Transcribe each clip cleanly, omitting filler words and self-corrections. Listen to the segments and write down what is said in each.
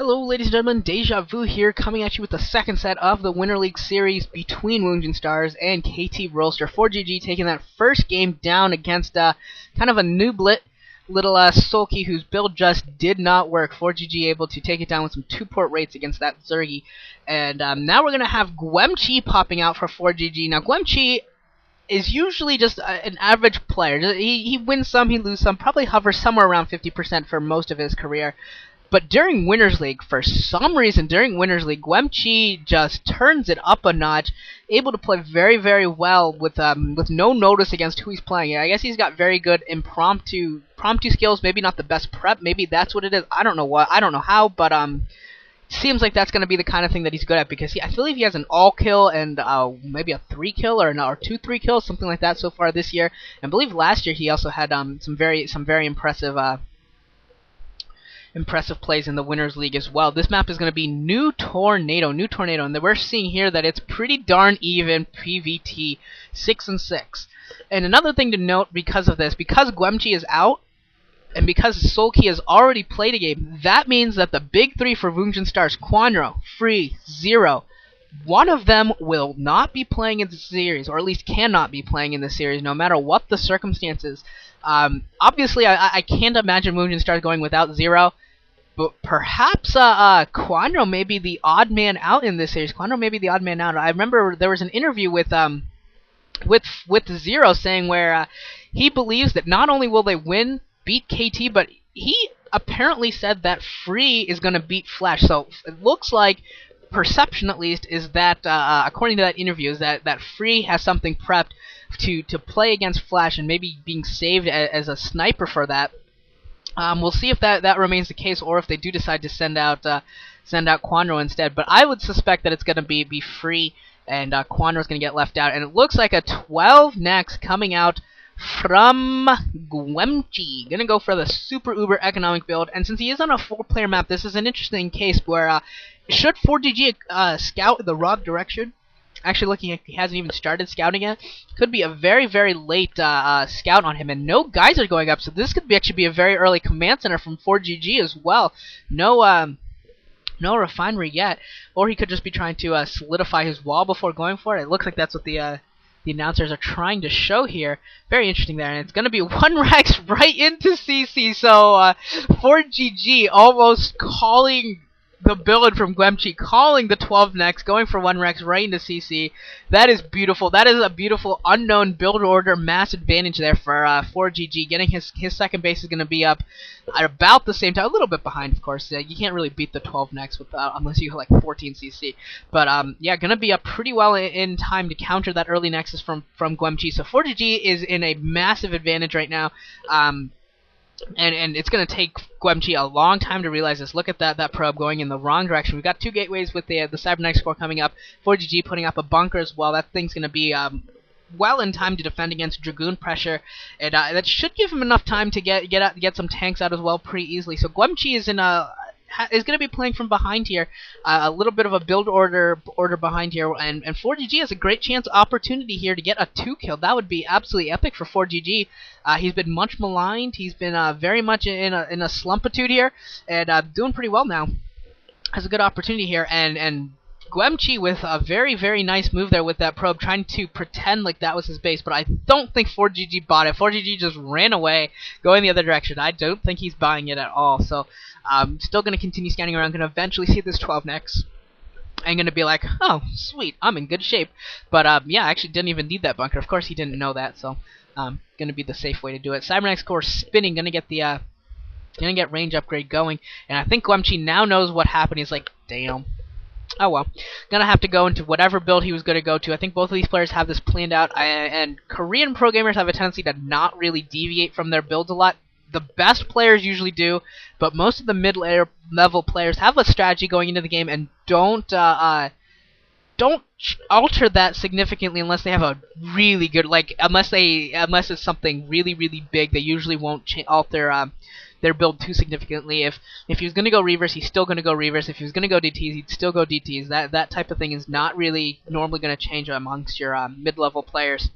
Hello ladies and gentlemen, Deja Vu here, coming at you with the second set of the Winter League series between STARS and KT Rolster. Forgg taking that first game down against kind of a nooblet little sulky whose build just did not work. Forgg able to take it down with some 2-port rates against that Zergy. And now we're going to have Guemchi popping out for Forgg. Now Guemchi is usually just an average player. He wins some, he loses some, probably hovers somewhere around 50% for most of his career. But during Winners League, for some reason, Guemchi just turns it up a notch, able to play very, very well with no notice against who he's playing. I guess he's got very good impromptu skills. Maybe not the best prep. Maybe that's what it is. I don't know how, but seems like that's going to be the kind of thing that he's good at, because I believe he has an all kill and maybe a 3 kill or 2 3 kills, something like that so far this year. And I believe last year he also had some very impressive plays in the Winners League as well. This map is going to be New Tornado, and we're seeing here that it's pretty darn even PvT, 6-6. And another thing to note because of this, because Guemchi is out, and because Sulky has already played a game, that means that the big three for STARS, Quanro, Free, Zero, one of them will not be playing in the series, or at least cannot be playing in the series, no matter what the circumstances. Obviously, I can't imagine STARS going without Zero, but perhaps Quanro may be the odd man out in this series. Quanro may be the odd man out. I remember there was an interview with Zero saying where he believes that not only will they beat KT, but he apparently said that Free is going to beat Flash. So it looks like, perception at least, is that according to that interview, is that Free has something prepped to play against Flash, and maybe being saved as a sniper for that. We'll see if that remains the case, or if they do decide to send out Quanro instead. But I would suspect that it's going to be Free, and Quanro's going to get left out. And it looks like a 12 next coming out from Guemchi. Gonna go for the super uber economic build, and since he is on a 4-player map, this is an interesting case where should Forgg scout the wrong direction. Actually, looking at, he hasn't even started scouting yet. Could be a very, very late scout on him, and no geyser going up, so this could actually be a very early command center from Forgg as well. No refinery yet, or he could just be trying to solidify his wall before going for it. It looks like that's what the announcers are trying to show here. Very interesting there, and it's going to be 1 Rex right into CC, so Forgg almost calling the build from Guemchi, calling the 12 next, going for 1 Rex right into CC. That is beautiful. That is a beautiful unknown build order mass advantage there for Forgg. Getting his second base is going to be up at about the same time, a little bit behind, of course. You can't really beat the 12 next unless you go like 14 CC. But yeah, going to be up pretty well in time to counter that early nexus from Guemchi. So Forgg is in a massive advantage right now. And it's going to take Guemchi a long time to realize this. Look at that probe going in the wrong direction. We've got 2 gateways with the Cybernetics core coming up. Forgg putting up a bunker as well. That thing's going to be well in time to defend against Dragoon pressure, and that should give him enough time to get some tanks out as well pretty easily. So Guemchi is is going to be playing from behind here, a little bit of a build order behind here, and Forgg has a great opportunity here to get a 2 kill. That would be absolutely epic for Forgg. He's been much maligned. He's been very much in a slumpitude here, and doing pretty well now. Has a good opportunity here, and Guemchi with a very, very nice move there with that probe, trying to pretend like that was his base, but I don't think Forgg bought it. Forgg just ran away, going the other direction. I don't think he's buying it at all, so I'm still going to continue scanning around, going to eventually see this 12 next. I'm going to be like, oh, sweet, I'm in good shape. But yeah, I actually didn't even need that bunker. Of course he didn't know that, so going to be the safe way to do it. Cybernetics core spinning, going to get the range upgrade going, and I think Guemchi now knows what happened. He's like, damn. Oh well, gonna have to go into whatever build he was gonna go to. I think both of these players have this planned out, and Korean pro gamers have a tendency to not really deviate from their builds a lot. The best players usually do, but most of the mid-level players have a strategy going into the game and don't alter that significantly unless they have a really good, unless it's something really, really big. They usually won't alter their build too significantly. If he was going to go reverse, he's still going to go reverse. If he was going to go DTs, he'd still go DTs. That type of thing is not really normally going to change amongst your mid-level players.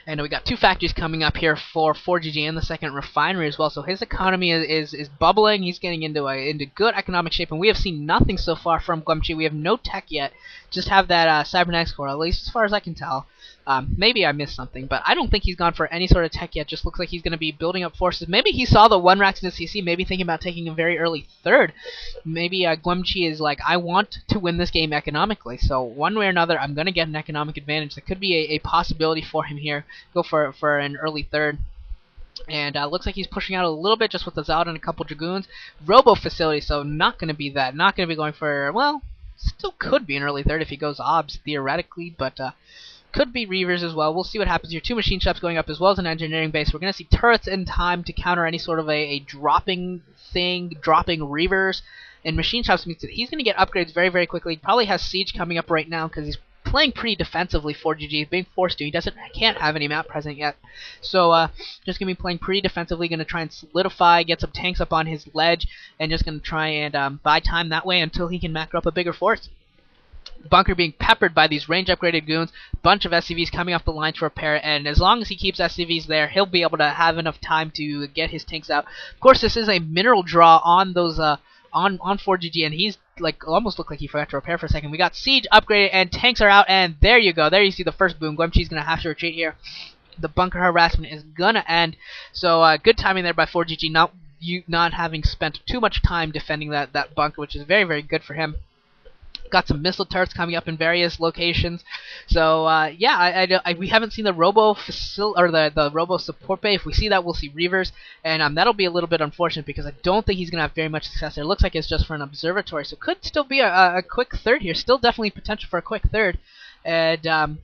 And we got 2 factories coming up here for Forgg and the second refinery as well. So his economy is bubbling. He's getting into good economic shape, and we have seen nothing so far from Guemchi. We have no tech yet. Just have that cybernetics core, at least as far as I can tell. Maybe I missed something, but I don't think he's gone for any sort of tech yet. Just looks like he's going to be building up forces. Maybe he saw the 1 racks in the CC, maybe thinking about taking a very early third. Maybe Guemchi is like, I want to win this game economically, so one way or another, I'm going to get an economic advantage. That could be a possibility for him here. Go for an early third. And looks like he's pushing out a little bit just with the Zod and a couple Dragoons. Robo facility, so not going to be that. Not going to be going for, well, still could be an early third if he goes obs, theoretically, but could be Reavers as well. We'll see what happens here. 2 machine shops going up as well as an engineering base. We're going to see turrets in time to counter any sort of a dropping thing, dropping Reavers. And machine shops means that he's going to get upgrades very, very quickly. He probably has siege coming up right now because he's playing pretty defensively for GG. He's being forced to. He can't have any map present yet. So just going to be playing pretty defensively. Going to try and solidify, get some tanks up on his ledge, and just going to try and buy time that way until he can macro up a bigger force. Bunker being peppered by these range upgraded goons, bunch of SCVs coming off the line to repair, and as long as he keeps SCVs there, he'll be able to have enough time to get his tanks out. Of course, this is a mineral draw on those on Forgg, and he's like almost looked like he forgot to repair for a second. We got siege upgraded and tanks are out, and there you go. There you see the first boom. Guemchi's gonna have to retreat here. The bunker harassment is gonna end. So good timing there by Forgg, not having spent too much time defending that bunker, which is very, very good for him. Got some missile turrets coming up in various locations. So yeah, we haven't seen the robo the robo support bay. If we see that, we'll see Reavers, and that'll be a little bit unfortunate because I don't think he's gonna have very much success there. It looks like it's just for an observatory, so could still be a quick third here. Still definitely potential for a quick third, and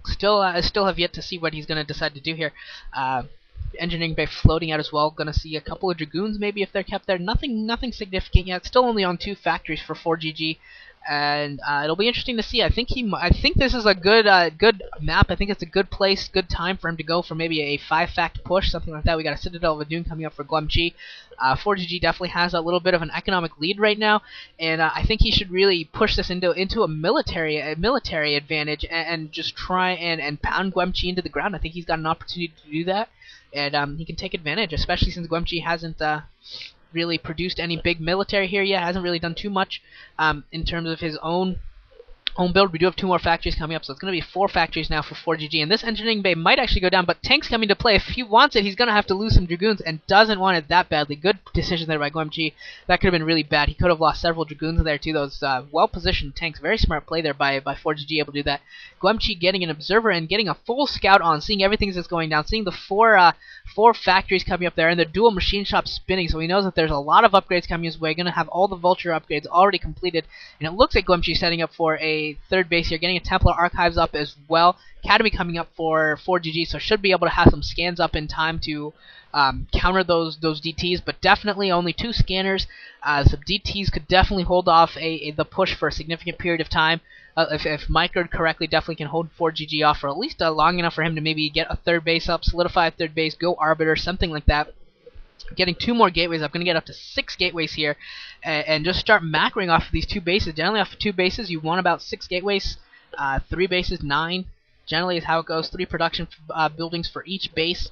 still have yet to see what he's gonna decide to do here. Engineering bay floating out as well. Gonna see a couple of Dragoons maybe if they're kept there. Nothing significant yet. Still only on 2 factories for Forgg, and it'll be interesting to see. I think this is a good map. I think it's a good place, good time for him to go for maybe a 5-fact push, something like that. We got a Citadel of Adun coming up for Guemchi. Forgg definitely has a little bit of an economic lead right now, and I think he should really push this into a military advantage and just try and pound Guemchi into the ground. I think he's got an opportunity to do that. And he can take advantage, especially since Guemchi hasn't really produced any big military here yet. Hasn't really done too much in terms of his own build. We do have 2 more factories coming up, so it's going to be 4 factories now for Forgg. And this engineering bay might actually go down, but tanks coming to play. If he wants it, he's going to have to lose some Dragoons, and doesn't want it that badly. Good decision there by Guemchi. That could have been really bad. He could have lost several Dragoons there too. Those well-positioned tanks. Very smart play there by Forgg, able to do that. Guemchi getting an observer and getting a full scout on, seeing everything that's going down, seeing the 4 factories coming up there, and the dual machine shop spinning, so he knows that there's a lot of upgrades coming his way. Going to have all the Vulture upgrades already completed, and it looks like Guemchi setting up for a 3rd base here, getting a Templar Archives up as well. Academy coming up for Forgg, so should be able to have some scans up in time to counter those DTs, but definitely only 2 scanners. Some DTs could definitely hold off the push for a significant period of time. If microed correctly, definitely can hold Forgg off for at least long enough for him to maybe get a 3rd base up, solidify a 3rd base, go Arbiter, something like that. Getting 2 more gateways up, going to get up to 6 gateways here, and just start macroing off of these 2 bases. Generally, off of 2 bases, you want about 6 gateways, 3 bases, 9. Generally is how it goes. 3 production buildings for each base.